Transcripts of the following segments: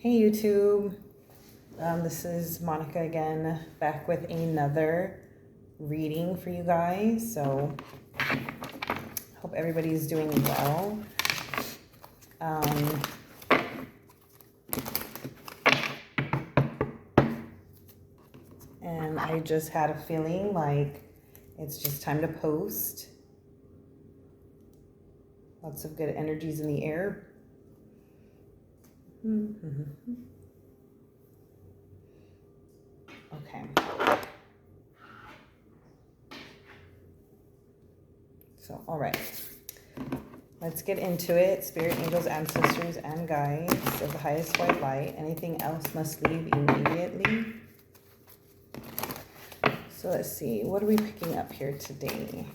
Hey YouTube, this is Monica again, back with another reading for you guys. So, hope everybody's doing well. And I just had a feeling like it's just time to post. Lots of good energies in the air. Okay. So, all right. Let's get into it. Spirit, angels, ancestors, and guides of the highest white light. Anything else must leave immediately. So let's see. What are we picking up here today?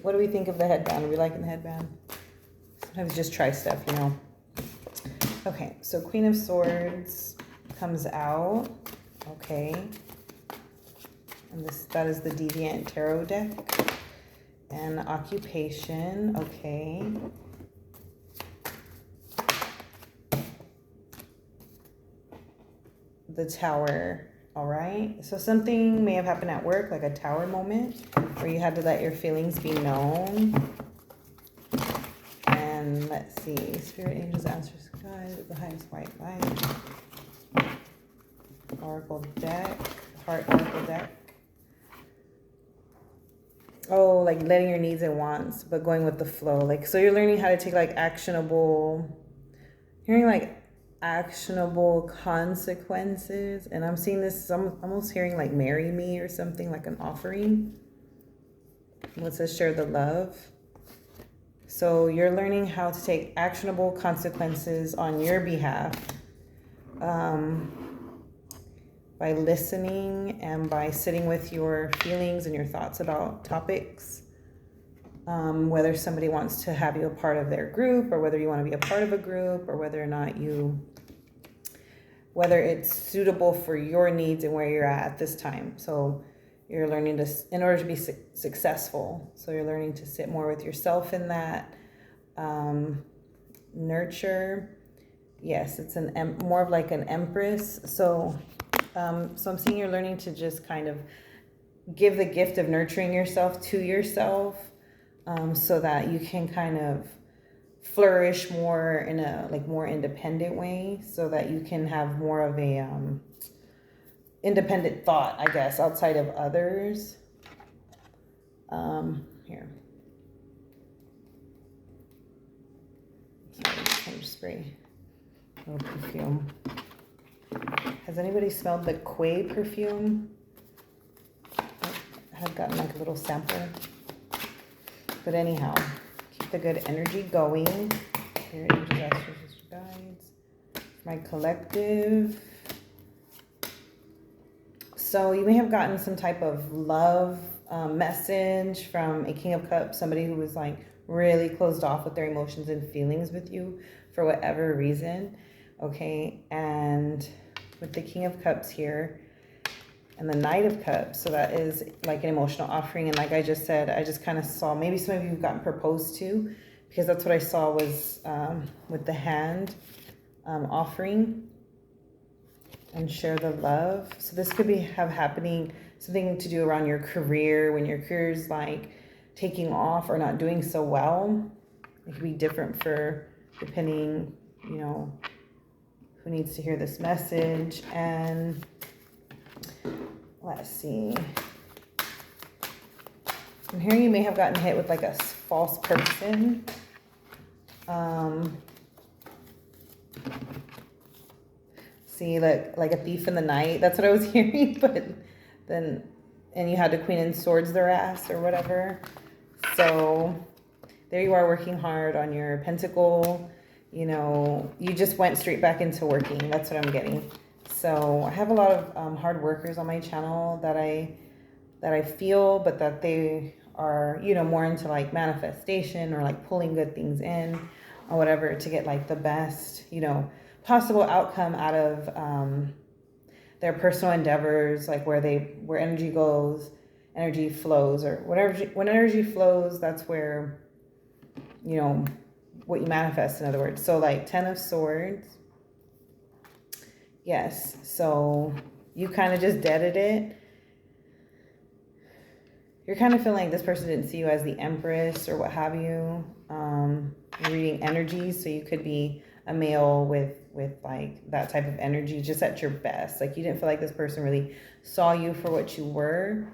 What do we think of the headband? Are we liking the headband? Sometimes just try stuff, you know. Okay, so Queen of Swords comes out. Okay. And that is the Deviant Tarot deck. And occupation. Okay. The Tower. All right. So something may have happened at work, like a tower moment, where you had to let your feelings be known. And let's see. Spirit, angels, ancestors, guides, the highest white light. Oracle deck. Heart Oracle deck. Oh, like letting your needs and wants, but going with the flow. Like, so you're learning how to take like actionable consequences. And I'm seeing this, I'm almost hearing like marry me or something, like an offering. What says share the love. So you're learning how to take actionable consequences on your behalf. By listening and by sitting with your feelings and your thoughts about topics. Whether somebody wants to have you a part of their group, or whether you want to be a part of a group, or whether or not whether it's suitable for your needs and where you're at this time. So you're learning to, in order to be successful. So you're learning to sit more with yourself in that. Nurture. Yes, it's more of like an empress. So I'm seeing you're learning to just kind of give the gift of nurturing yourself to yourself, so that you can kind of flourish more in a like more independent way, so that you can have more of a independent thought, I guess, outside of others. Here. Sorry, I'm just spray a little perfume. Has anybody smelled the Quay perfume? I have gotten like a little sample. But anyhow, keep the good energy going. Here, angels, ancestors, guides. My collective. So you may have gotten some type of love message from a King of Cups, somebody who was like really closed off with their emotions and feelings with you for whatever reason. Okay, and with the King of Cups here and the Knight of Cups, so that is like an emotional offering. And like I just said, I just kind of saw, maybe some of you have gotten proposed to, because that's what I saw was with the hand offering and share the love. So this could be happening, something to do around your career, when your career is like taking off or not doing so well. It could be different for depending, you know, who needs to hear this message. And let's see. And here you may have gotten hit with like a false person. See, like a thief in the night. That's what I was hearing. But then, and you had the Queen of Swords their ass or whatever. So there you are working hard on your pentacle. You know, you just went straight back into working. That's what I'm getting. So I have a lot of hard workers on my channel that I feel, but that they are, you know, more into like manifestation or like pulling good things in or whatever to get like the best, you know, possible outcome out of their personal endeavors, like where energy goes, energy flows, or whatever. When energy flows, that's where, you know, what you manifest, in other words. So like 10 of Swords. Yes. So you kind of just deaded it. You're kind of feeling like this person didn't see you as the Empress or what have you. You're reading energies, so you could be a male with like that type of energy, just at your best. Like you didn't feel like this person really saw you for what you were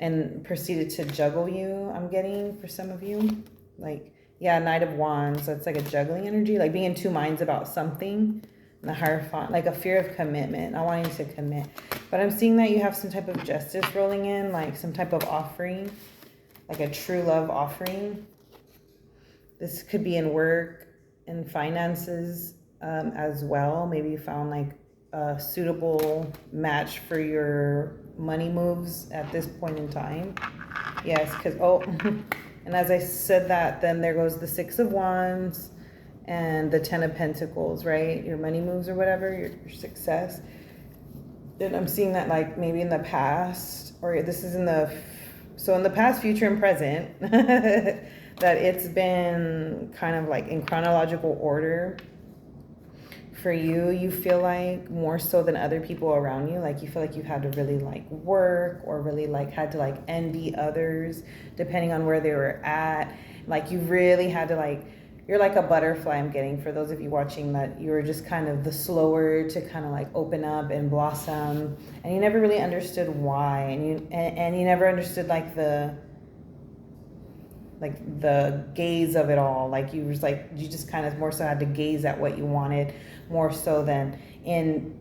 and proceeded to juggle you. I'm getting for some of you, like, yeah, Knight of Wands. That's like a juggling energy, like being in two minds about something. And the Hierophant, like a fear of commitment, not wanting to commit. But I'm seeing that you have some type of justice rolling in, like some type of offering, like a true love offering. This could be in work and finances as well. Maybe you found like a suitable match for your money moves at this point in time. Yes, because, oh, and as I said that, then there goes the Six of Wands and the 10 of Pentacles, right? Your money moves or whatever, your success. Then I'm seeing that like maybe in the past, or this is in the past, future, and present, that it's been kind of like in chronological order for you. You feel like more so than other people around you, like you feel like you've had to really like work or really like had to like envy others depending on where they were at. Like you really had to like, you're like a butterfly, I'm getting, for those of you watching, that you were just kind of the slower to kind of like open up and blossom, and you never really understood why, and you never understood like the gaze of it all. Like you was like, you just kind of more so had to gaze at what you wanted more so than in,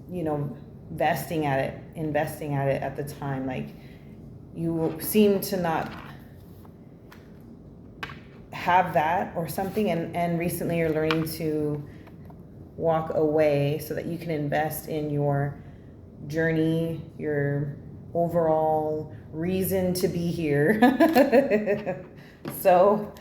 you know, investing at it at the time. Like you seem to not have that or something, and recently you're learning to walk away so that you can invest in your journey, your overall reason to be here. So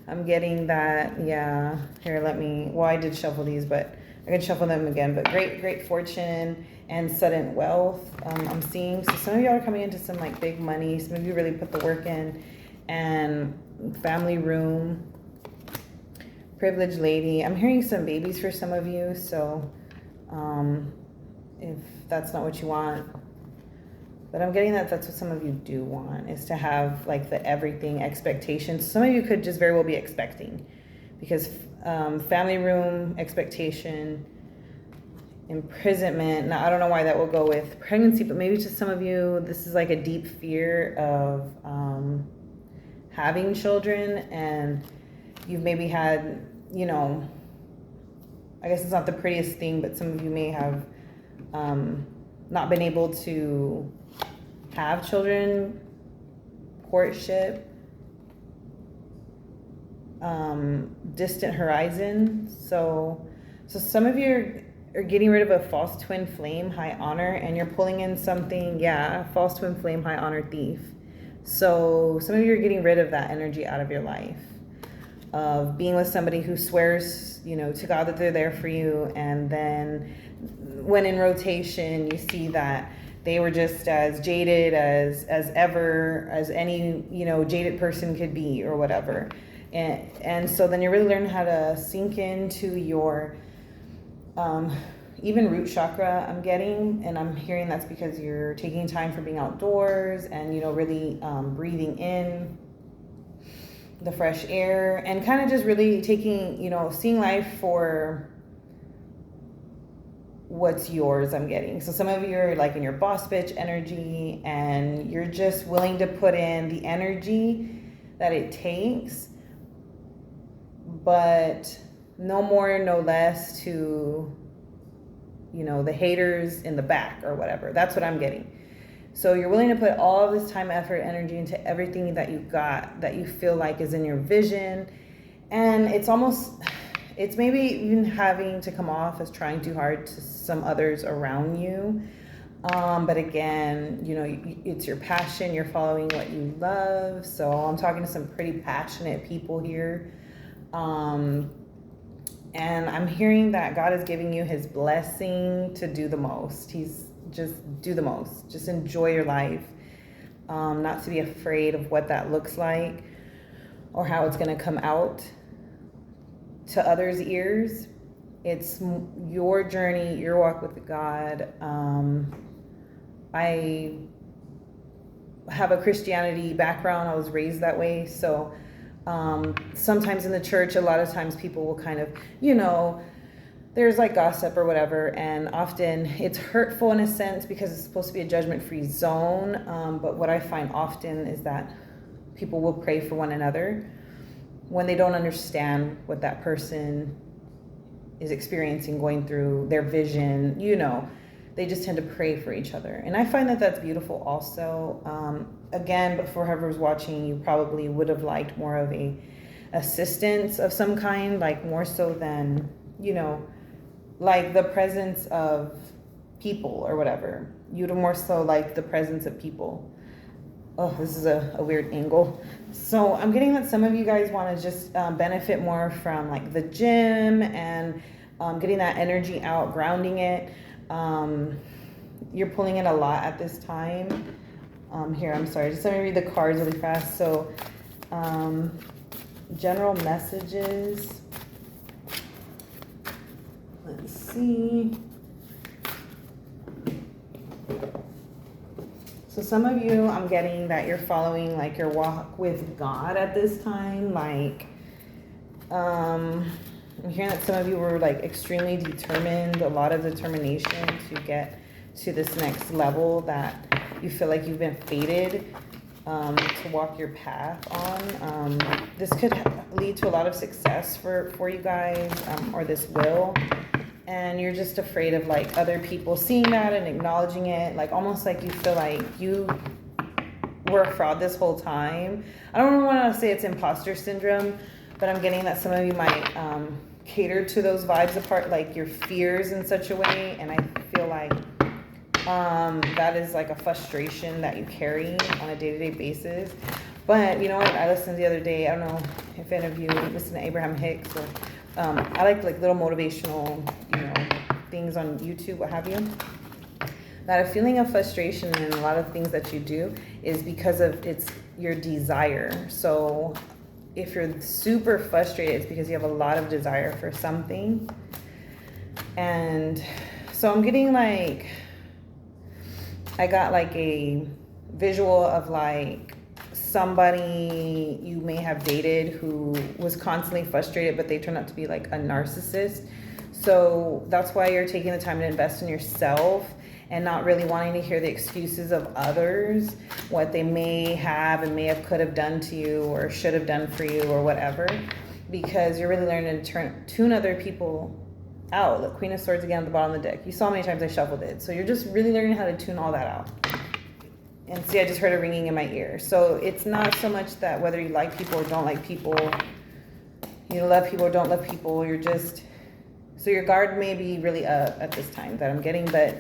I'm getting that. Yeah, here, I did shuffle these, but I can shuffle them again. But great fortune and sudden wealth, I'm seeing. So some of y'all are coming into some like big money. Some of you really put the work in. And family room, privileged lady. I'm hearing some babies for some of you. So if that's not what you want, but I'm getting that that's what some of you do want, is to have like the everything expectations. Some of you could just very well be expecting, because family room, expectation, imprisonment. Now I don't know why that will go with pregnancy, but maybe to some of you this is like a deep fear of having children, and you've maybe had, you know, I guess it's not the prettiest thing, but some of you may have not been able to have children, courtship, distant horizon. So some of you are getting rid of a false twin flame, high honor, and you're pulling in something, false twin flame, high honor, thief. So some of you are getting rid of that energy out of your life, of being with somebody who swears, you know, to God that they're there for you, and then when in rotation you see that they were just as jaded as ever as any, you know, jaded person could be or whatever. And so then you're really learning how to sink into your even root chakra, I'm getting, and I'm hearing that's because you're taking time for being outdoors and, you know, really breathing in the fresh air and kind of just really taking, you know, seeing life for what's yours, I'm getting. So some of you are like in your boss bitch energy, and you're just willing to put in the energy that it takes, but no more, no less to, you know, the haters in the back or whatever. That's what I'm getting. So you're willing to put all of this time, effort, energy into everything that you've got, that you feel like is in your vision. And it's maybe even having to come off as trying too hard to some others around you. But again, you know, it's your passion. You're following what you love. So I'm talking to some pretty passionate people here. And I'm hearing that God is giving you his blessing to do the most. He's just do the most. Just enjoy your life. Not to be afraid of what that looks like or how it's going to come out. to others' ears. It's your journey, your walk with God. I have a Christianity background. I was raised that way. So sometimes in the church, a lot of times people will kind of, there's like gossip or whatever. And often it's hurtful in a sense because it's supposed to be a judgment-free zone. But what I find often is that people will pray for one another when they don't understand what that person is experiencing, going through, their vision, they just tend to pray for each other. And I find that that's beautiful also. Again, but for whoever's watching, you probably would have liked more of a assistance of some kind, like more so than, like the presence of people or whatever. You'd have more so like the presence of people. Oh, this is a weird angle. So I'm getting that some of you guys want to just benefit more from like the gym and getting that energy out, grounding it. You're pulling in a lot at this time. Here, I'm sorry. Just let me read the cards really fast. So, general messages. Let's see. So some of you, I'm getting that you're following like your walk with God at this time. Like, I'm hearing that some of you were like extremely determined, a lot of determination to get to this next level that you feel like you've been fated to walk your path on. This could lead to a lot of success for you guys, or this will. And you're just afraid of like other people seeing that and acknowledging it, like almost like you feel like you were a fraud this whole time. I don't want to say it's imposter syndrome, but I'm getting that some of you might cater to those vibes apart, like your fears in such a way. And I feel like that is like a frustration that you carry on a day-to-day basis. But you know what? I listened the other day. I don't know if any of you listen to Abraham Hicks or I like little motivational, things on YouTube, what have you. That a feeling of frustration in a lot of things that you do is because of it's your desire. So if you're super frustrated, it's because you have a lot of desire for something. And so I'm getting like, I got like a visual of like somebody you may have dated who was constantly frustrated, but they turned out to be like a narcissist. So that's why you're taking the time to invest in yourself and not really wanting to hear the excuses of others, what they may have and may have could have done to you or should have done for you or whatever, because you're really learning to tune other people out. Look, Queen of Swords again at the bottom of the deck. You saw how many times I shuffled it. So you're just really learning how to tune all that out. And see, I just heard a ringing in my ear. So it's not so much that whether you like people or don't like people, you love people or don't love people, you're just, so your guard may be really up at this time that I'm getting, but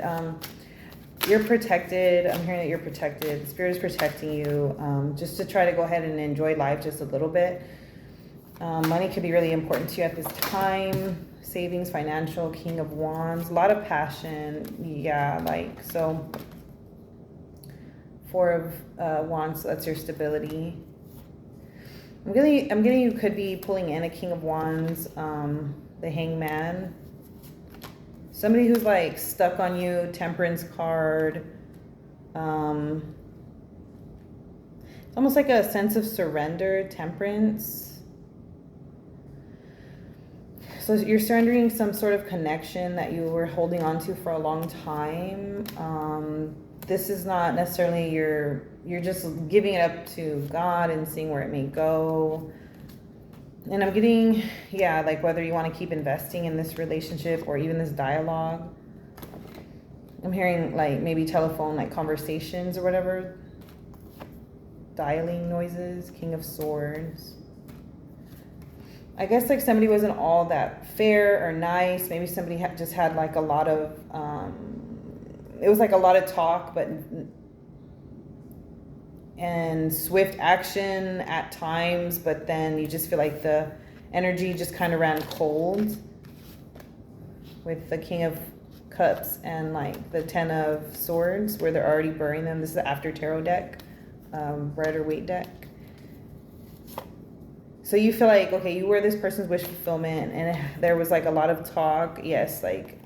you're protected. I'm hearing that you're protected. Spirit is protecting you, just to try to go ahead and enjoy life just a little bit. Money could be really important to you at this time. Savings, financial, King of Wands, a lot of passion. Yeah, like, so Four of Wands, so that's your stability. I'm getting you could be pulling in a King of Wands, the Hangman. Somebody who's like stuck on you, Temperance card. It's almost like a sense of surrender, Temperance. So you're surrendering some sort of connection that you were holding on to for a long time. This is not necessarily you're just giving it up to God and seeing where it may go. And I'm getting, yeah, like whether you want to keep investing in this relationship or even this dialogue. I'm hearing like maybe telephone, like conversations or whatever. Dialing noises, King of Swords. I guess like somebody wasn't all that fair or nice. Maybe somebody just had like a lot of, it was like a lot of talk, and swift action at times, but then you just feel like the energy just kind of ran cold with the King of Cups and like the Ten of Swords where they're already burying them. This is the After Tarot deck, Rider Waite deck. so you feel like, okay, you were this person's wish fulfillment, and there was like a lot of talk, yes, like,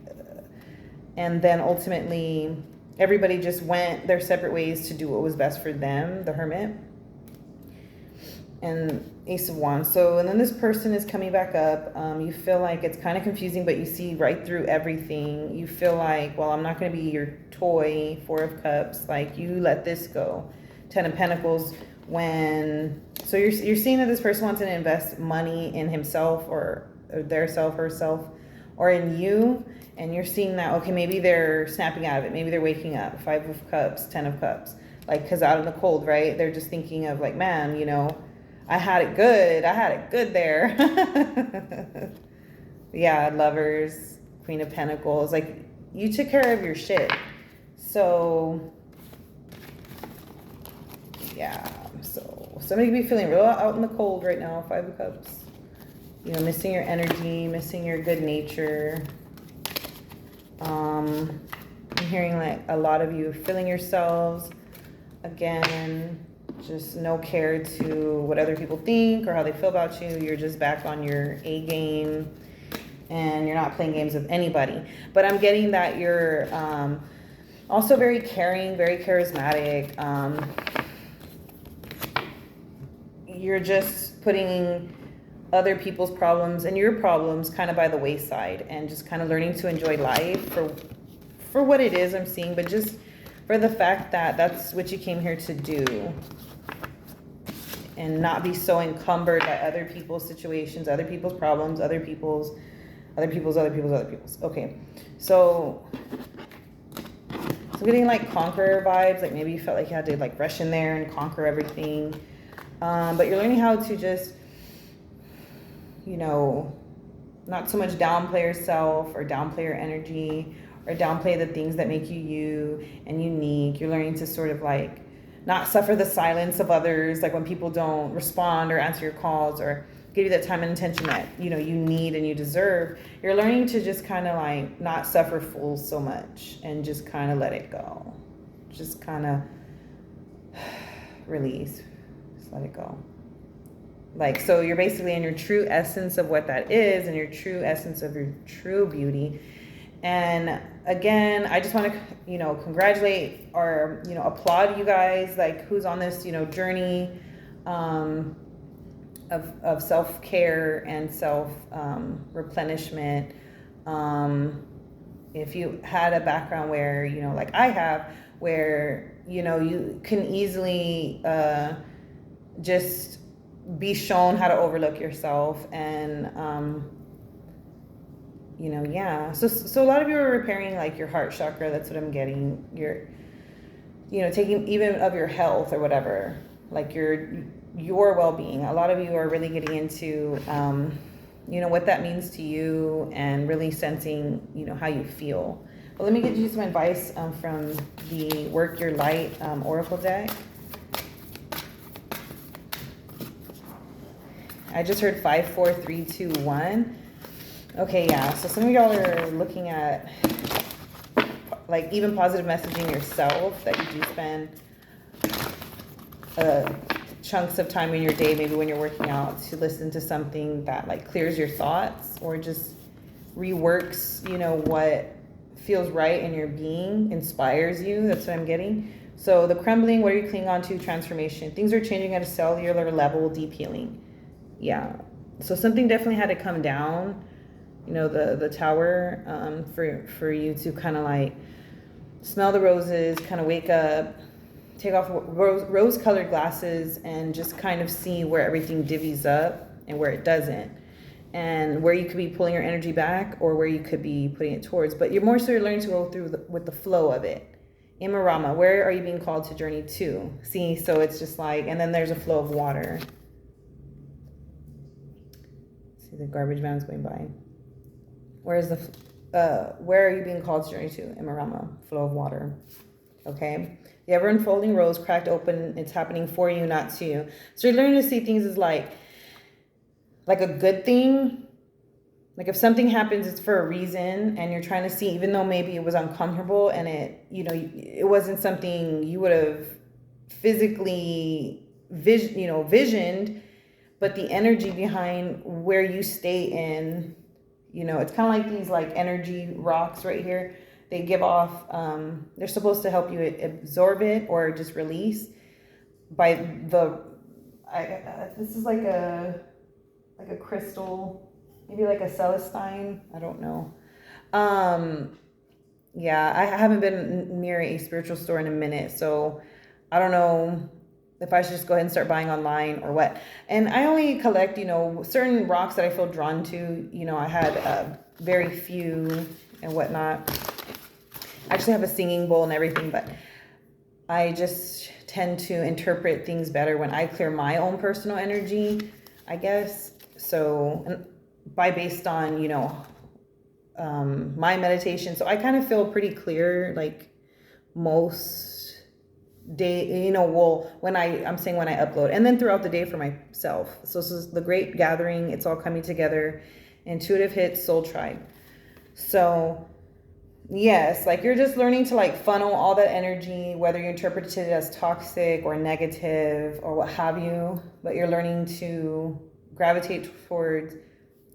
and then ultimately everybody just went their separate ways to do what was best for them, the Hermit and Ace of Wands. So, and then this person is coming back up. You feel like it's kind of confusing, but you see right through everything. You feel like, well, I'm not going to be your toy. Four of Cups, like, you let this go. Ten of Pentacles. So you're seeing that this person wants to invest money in himself or their self, herself, or in you, and you're seeing that, okay, maybe they're snapping out of it, maybe they're waking up. Five of Cups, Ten of Cups, like, because out in the cold, right, they're just thinking of like, man, you know, I had it good there. Yeah, Lovers, Queen of Pentacles, like, you took care of your shit. So yeah, so somebody could be feeling real out in the cold right now. Five of Cups, you know, missing your energy, missing your good nature. I'm hearing like a lot of you feeling yourselves, again, just no care to what other people think or how they feel about you. You're just back on your A game, and you're not playing games with anybody. But I'm getting that you're also very caring, very charismatic. You're just putting other people's problems and your problems kind of by the wayside, and just kind of learning to enjoy life for what it is I'm seeing, but just for the fact that that's what you came here to do, and not be so encumbered by other people's situations, other people's problems, other people's. Okay, so I'm getting like conqueror vibes, like maybe you felt like you had to like rush in there and conquer everything. But you're learning how to just, you know, not so much downplay yourself or downplay your energy or downplay the things that make you you and unique. You're learning to sort of like not suffer the silence of others, like when people don't respond or answer your calls or give you that time and attention that, you know, you need and you deserve. You're learning to just kind of like not suffer fools so much and just kind of let it go. Just kind of release. Let it go. Like, so you're basically in your true essence of what that is, and your true essence of your true beauty. And again, I just want to, you know, congratulate or, you know, applaud you guys, like, who's on this, you know, journey of self-care and replenishment. If you had a background where, you know, like I have, where, you know, you can easily just be shown how to overlook yourself, and you know, yeah, so a lot of you are repairing like your heart chakra. That's what I'm getting. You're, you know, taking even of your health or whatever, like your well-being. A lot of you are really getting into you know, what that means to you, and really sensing, you know, how you feel. But let me get you some advice from the Work Your Light Oracle deck. I just heard 5, 4, 3, 2, 1. Okay, yeah. So some of y'all are looking at like even positive messaging yourself, that you do spend chunks of time in your day, maybe when you're working out, to listen to something that like clears your thoughts or just reworks, you know, what feels right in your being, inspires you. That's what I'm getting. So the crumbling, what are you clinging on to? Transformation. Things are changing at a cellular level, deep healing. Yeah, so something definitely had to come down, you know, the tower, for you to kind of like smell the roses, kind of wake up, take off rose-colored glasses, and just kind of see where everything divvies up and where it doesn't, and where you could be pulling your energy back or where you could be putting it towards. But you're more so learning to go through with the flow of it. Imarama, where are you being called to journey to? See, so it's just like, and then there's a flow of water. The garbage man is going by. Where are you being called to journey to? Imarama, flow of water. Okay. The ever unfolding rose cracked open. It's happening for you, not to you. So you're learning to see things as like a good thing. Like if something happens, it's for a reason, and you're trying to see, even though maybe it was uncomfortable and it, you know, it wasn't something you would have physically visioned, but the energy behind where you stay in, you know, it's kind of like these like energy rocks right here. They give off, they're supposed to help you absorb it or just release by this is like a crystal, maybe like a celestine. I don't know. Yeah, I haven't been near a spiritual store in a minute, so I don't know if I should just go ahead and start buying online or what. And I only collect, you know, certain rocks that I feel drawn to. You know, I had very few and whatnot. I actually have a singing bowl and everything, but I just tend to interpret things better when I clear my own personal energy, I guess. So, and based on, you know, my meditation. So I kind of feel pretty clear, like most day, you know, well, I'm saying when I upload, and then throughout the day for myself. So this is the Great Gathering. It's all coming together. Intuitive Hits, Soul Tribe. So yes, like you're just learning to like funnel all that energy, whether you interpret it as toxic or negative or what have you, but you're learning to gravitate towards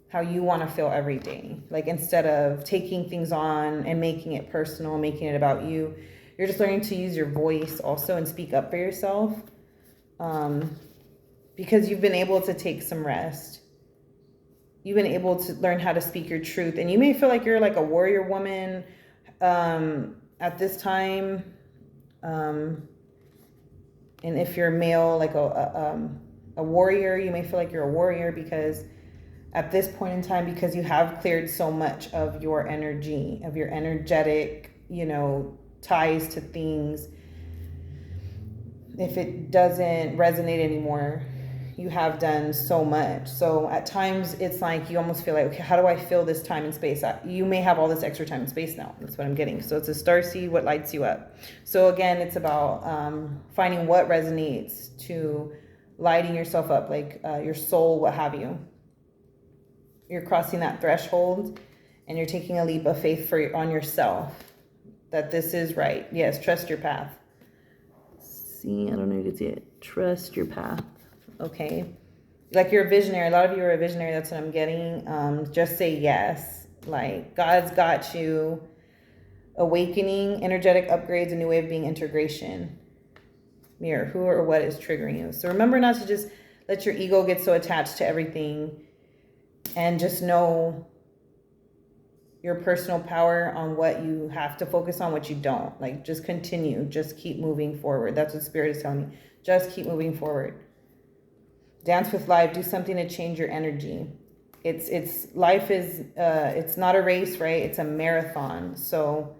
how you want to feel every day. Like instead of taking things on and making it personal, making it about you, you're just learning to use your voice also and speak up for yourself, because you've been able to take some rest. You've been able to learn how to speak your truth. And you may feel like you're like a warrior woman at this time. And if you're male, like a warrior, you may feel like you're a warrior because at this point in time, because you have cleared so much of your energy, of your energetic, you know, ties to things. If it doesn't resonate anymore, you have done so much. So at times it's like you almost feel like, okay, how do I fill this time and space? You may have all this extra time and space now. That's what I'm getting. So it's a starseed, what lights you up. So again, it's about finding what resonates to lighting yourself up, like your soul, what have you. You're crossing that threshold and you're taking a leap of faith on yourself that this is right. Yes, trust your path. See, I don't know if you can see it. Trust your path. Okay. Like you're a visionary. A lot of you are a visionary. That's what I'm getting. Just say yes. Like God's got you. Awakening, energetic upgrades, a new way of being, integration. Mirror, who or what is triggering you. So remember not to just let your ego get so attached to everything. And just know your personal power on what you have to focus on, what you don't. Like, just continue. Just keep moving forward. That's what Spirit is telling me. Just keep moving forward. Dance with life. Do something to change your energy. It's life is, it's not a race, right? It's a marathon. So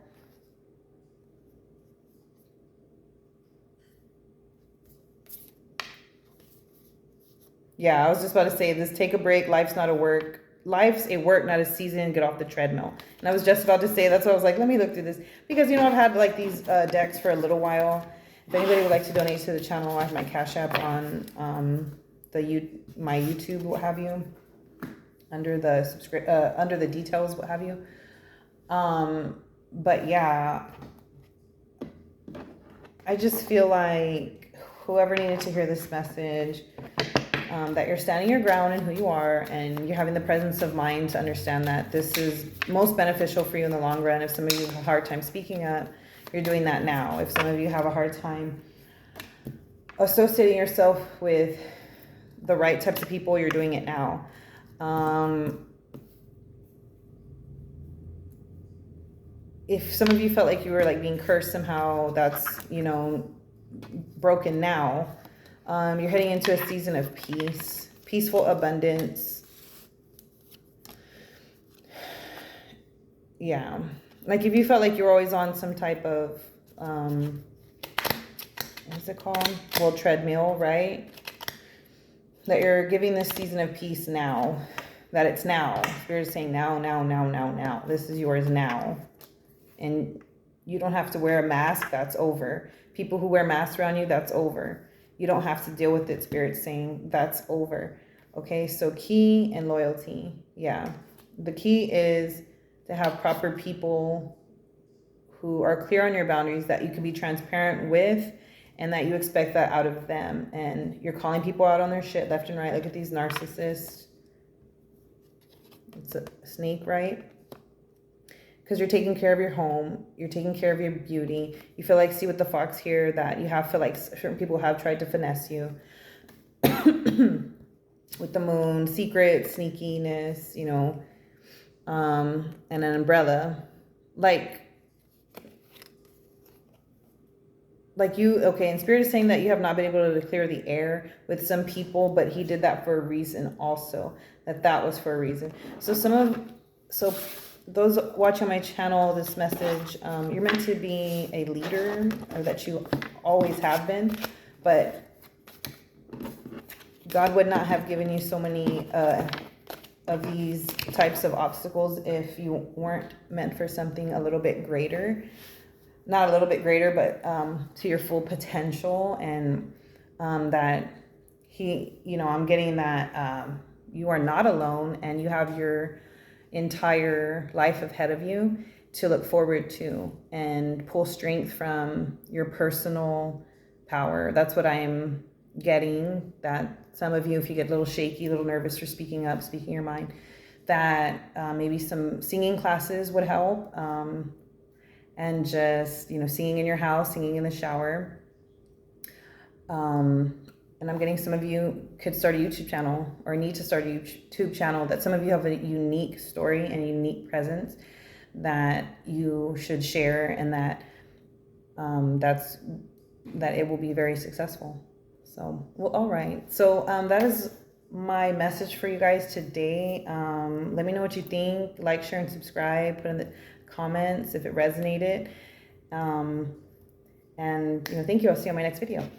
yeah, I was just about to say this. Take a break. Life's not a work. Life's a work, not a season. Get off the treadmill. And I was just about to say, that's why I was like, let me look through this. Because, you know, I've had like these decks for a little while. If anybody would like to donate to the channel, I have my Cash App on my YouTube, what have you. Under the details, what have you. But yeah, I just feel like whoever needed to hear this message, that you're standing your ground in who you are, and you're having the presence of mind to understand that this is most beneficial for you in the long run. If some of you have a hard time speaking up, you're doing that now. If some of you have a hard time associating yourself with the right types of people, you're doing it now. If some of you felt like you were like being cursed somehow, that's, you know, broken now. You're heading into a season of peace, peaceful abundance. Yeah. Like if you felt like you're always on some type of, what's it called? Well, treadmill, right? That you're giving this season of peace now. That it's now. Spirit is saying now, now, now, now, now. This is yours now. And you don't have to wear a mask. That's over. People who wear masks around you, that's over. You don't have to deal with it. Spirit's saying that's over. Okay, so key and loyalty. Yeah. The key is to have proper people who are clear on your boundaries that you can be transparent with and that you expect that out of them, and you're calling people out on their shit left and right. Look at these narcissists. It's a snake, right? Because you're taking care of your home, you're taking care of your beauty. You feel like, see with the fox here, that you have feel like certain people have tried to finesse you. With the moon, secret, sneakiness, you know, and an umbrella. Like you, okay, and Spirit is saying that you have not been able to clear the air with some people, but he did that for a reason also, that was for a reason. So those watching my channel, this message, you're meant to be a leader, or that you always have been, but God would not have given you so many of these types of obstacles if you weren't meant for something a little bit greater. Not a little bit greater, but to your full potential. And that he, you know, I'm getting that you are not alone, and you have your entire life ahead of you to look forward to, and pull strength from your personal power. That's what I am getting. That some of you, if you get a little shaky, a little nervous for speaking up, speaking your mind, that maybe some singing classes would help. And just, you know, singing in your house, singing in the shower. And I'm getting some of you could start a YouTube channel, or need to start a YouTube channel, that some of you have a unique story and a unique presence that you should share, and that that it will be very successful. So, well, all right. So that is my message for you guys today. Let me know what you think. Like, share, and subscribe. Put in the comments if it resonated. And, you know, thank you. I'll see you on my next video.